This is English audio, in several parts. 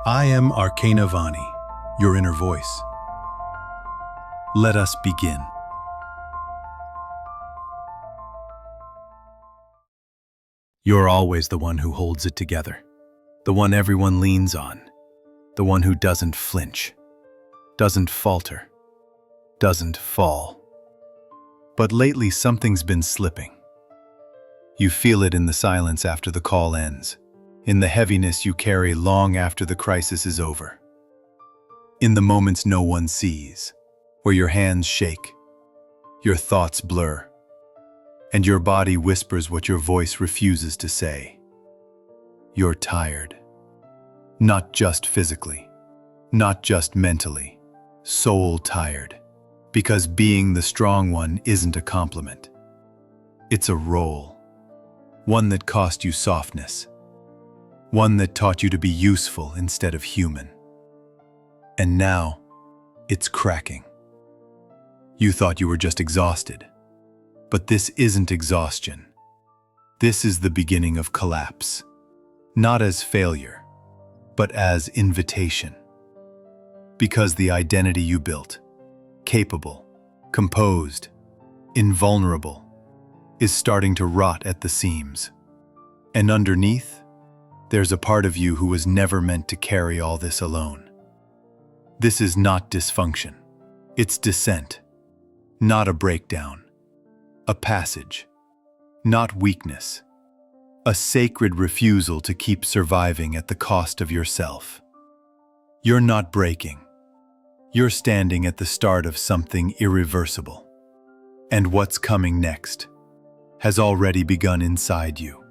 I am Arcana Vani, your inner voice. Let us begin. You're always the one who holds it together, the one everyone leans on, the one who doesn't flinch, doesn't falter, doesn't fall. But lately something's been slipping. You feel it in the silence after the call ends, in the heaviness you carry long after the crisis is over, in the moments no one sees, where your hands shake, your thoughts blur, and your body whispers what your voice refuses to say. You're tired. Not just physically, not just mentally, soul tired. Because being the strong one isn't a compliment. It's a role. One that cost you softness. One that taught you to be useful instead of human. And now, it's cracking. You thought you were just exhausted. But this isn't exhaustion. This is the beginning of collapse. Not as failure, but as invitation. Because the identity you built, capable, composed, invulnerable, is starting to rot at the seams. And underneath, there's a part of you who was never meant to carry all this alone. This is not dysfunction. It's descent, not a breakdown. A passage, not weakness. A sacred refusal to keep surviving at the cost of yourself. You're not breaking. You're standing at the start of something irreversible. And what's coming next has already begun inside you.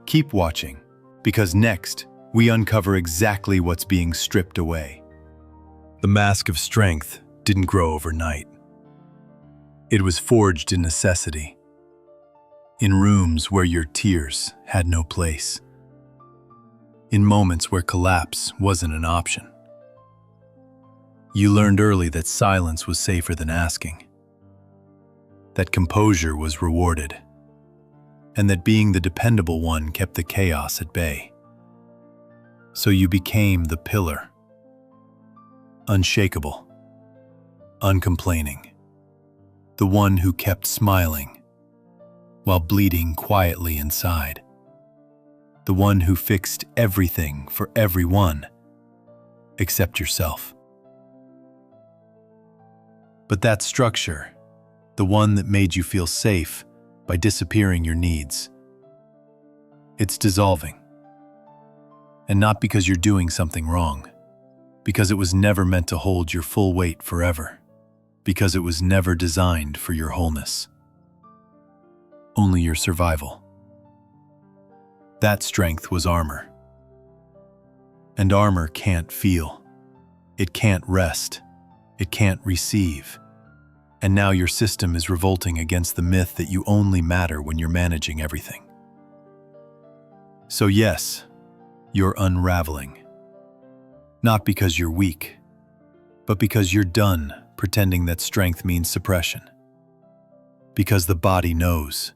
Keep watching, because next we uncover exactly what's being stripped away. The mask of strength didn't grow overnight. It was forged in necessity, in rooms where your tears had no place, in moments where collapse wasn't an option. You learned early that silence was safer than asking, that composure was rewarded, and that being the dependable one kept the chaos at bay. So you became the pillar, unshakable, uncomplaining, the one who kept smiling while bleeding quietly inside, the one who fixed everything for everyone except yourself. But that structure, the one that made you feel safe by disappearing your needs, it's dissolving. And not because you're doing something wrong, because it was never meant to hold your full weight forever, because it was never designed for your wholeness, only your survival. That strength was armor. And armor can't feel. It can't rest. It can't receive. And now your system is revolting against the myth that you only matter when you're managing everything. So yes, you're unraveling. Not because you're weak, but because you're done pretending that strength means suppression. Because the body knows.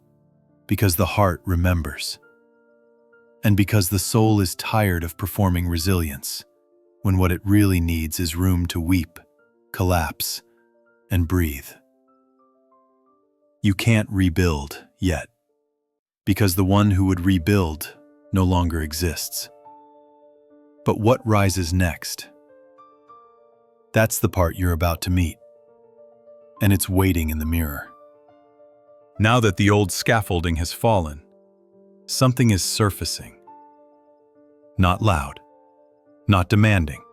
Because the heart remembers. And because the soul is tired of performing resilience, when what it really needs is room to weep, collapse, and breathe. You can't rebuild yet, because the one who would rebuild no longer exists. But what rises next? That's the part you're about to meet, and it's waiting in the mirror. Now that the old scaffolding has fallen, something is surfacing. Not loud, not demanding,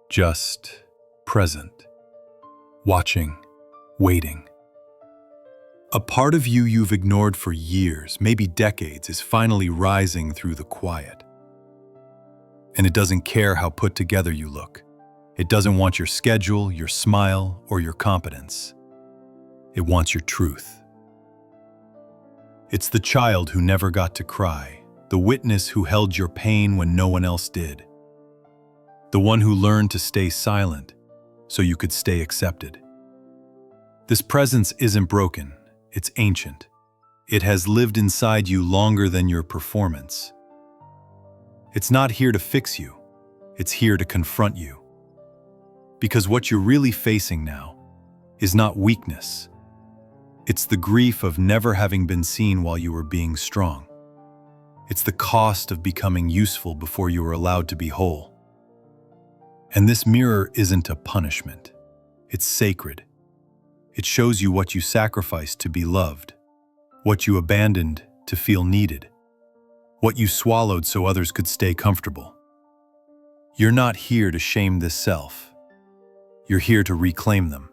just present, watching, waiting. A part of you you've ignored for years, maybe decades, is finally rising through the quiet. And it doesn't care how put together you look. It doesn't want your schedule, your smile, or your competence. It wants your truth. It's the child who never got to cry, the witness who held your pain when no one else did, the one who learned to stay silent so you could stay accepted. This presence isn't broken, it's ancient. It has lived inside you longer than your performance. It's not here to fix you. It's here to confront you. Because what you're really facing now is not weakness. It's the grief of never having been seen while you were being strong. It's the cost of becoming useful before you were allowed to be whole. And this mirror isn't a punishment. It's sacred. It shows you what you sacrificed to be loved, what you abandoned to feel needed, what you swallowed so others could stay comfortable. You're not here to shame this self. You're here to reclaim them.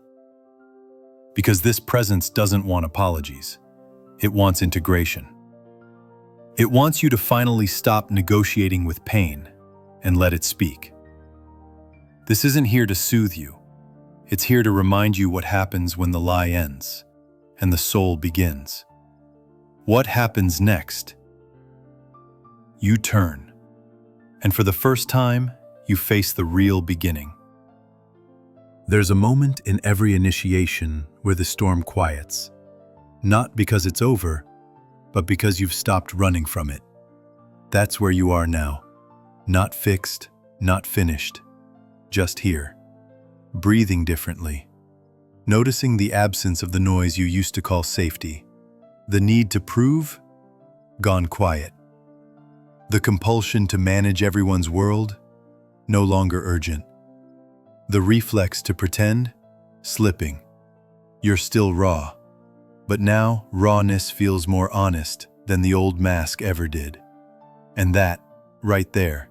Because this presence doesn't want apologies. It wants integration. It wants you to finally stop negotiating with pain and let it speak. This isn't here to soothe you. It's here to remind you what happens when the lie ends and the soul begins. What happens next? You turn, and for the first time, you face the real beginning. There's a moment in every initiation where the storm quiets, not because it's over, but because you've stopped running from it. That's where you are now, not fixed, not finished, just here, breathing differently, noticing the absence of the noise you used to call safety, the need to prove, gone quiet, the compulsion to manage everyone's world, no longer urgent, the reflex to pretend, slipping. You're still raw, but now rawness feels more honest than the old mask ever did. And that, right there,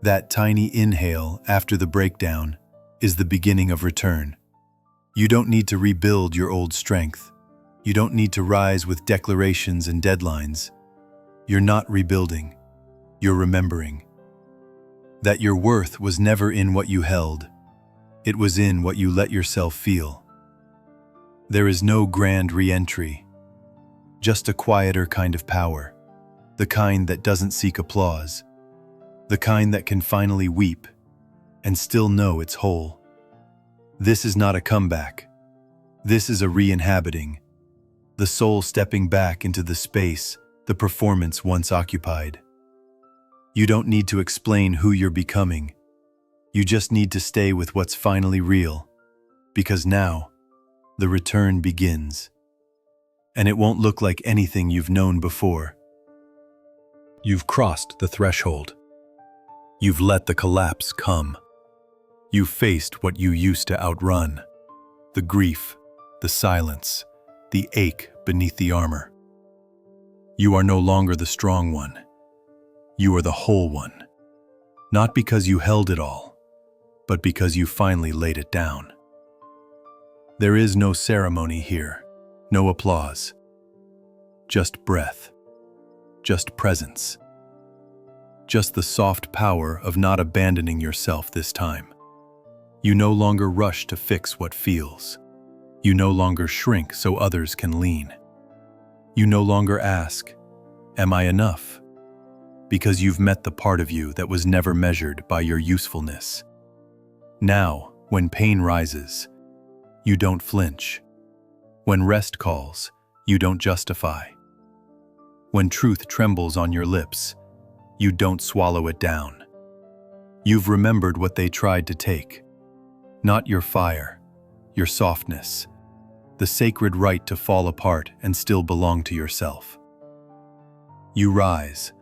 that tiny inhale after the breakdown, is the beginning of return. You don't need to rebuild your old strength. You don't need to rise with declarations and deadlines. You're not rebuilding. You're remembering. That your worth was never in what you held. It was in what you let yourself feel. There is no grand re-entry, just a quieter kind of power, the kind that doesn't seek applause, the kind that can finally weep and still know it's whole. This is not a comeback. This is a re-inhabiting, the soul stepping back into the space the performance once occupied. You don't need to explain who you're becoming. You just need to stay with what's finally real, because now, the return begins. And it won't look like anything you've known before. You've crossed the threshold. You've let the collapse come. You've faced what you used to outrun. The grief, the silence, the ache beneath the armor. You are no longer the strong one. You are the whole one. Not because you held it all, but because you finally laid it down. There is no ceremony here, no applause. Just breath, just presence. Just the soft power of not abandoning yourself this time. You no longer rush to fix what feels. You no longer shrink so others can lean. You no longer ask, "Am I enough?" Because you've met the part of you that was never measured by your usefulness. Now, when pain rises, you don't flinch. When rest calls, you don't justify. When truth trembles on your lips, you don't swallow it down. You've remembered what they tried to take. Not your fire, your softness, the sacred right to fall apart and still belong to yourself. You rise,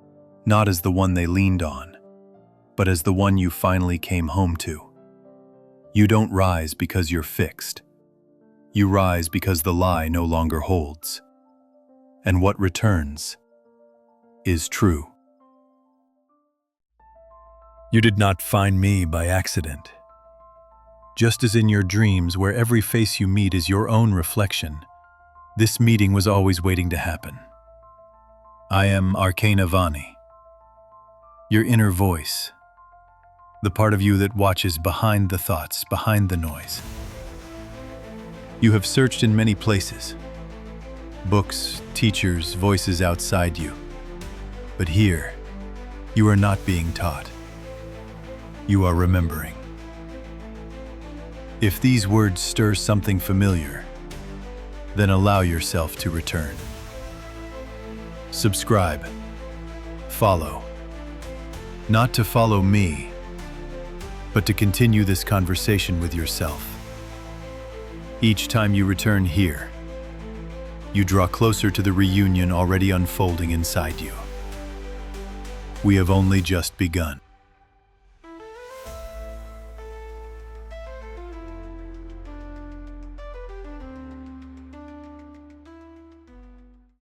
not as the one they leaned on, but as the one you finally came home to. You don't rise because you're fixed. You rise because the lie no longer holds. And what returns is true. You did not find me by accident. Just as in your dreams, where every face you meet is your own reflection, this meeting was always waiting to happen. I am Arcana Vani, your inner voice, the part of you that watches behind the thoughts, behind the noise. You have searched in many places, books, teachers, voices outside you. But here, you are not being taught. You are remembering. If these words stir something familiar, then allow yourself to return. Subscribe. Follow. Not to follow me, but to continue this conversation with yourself. Each time you return here, you draw closer to the reunion already unfolding inside you. We have only just begun.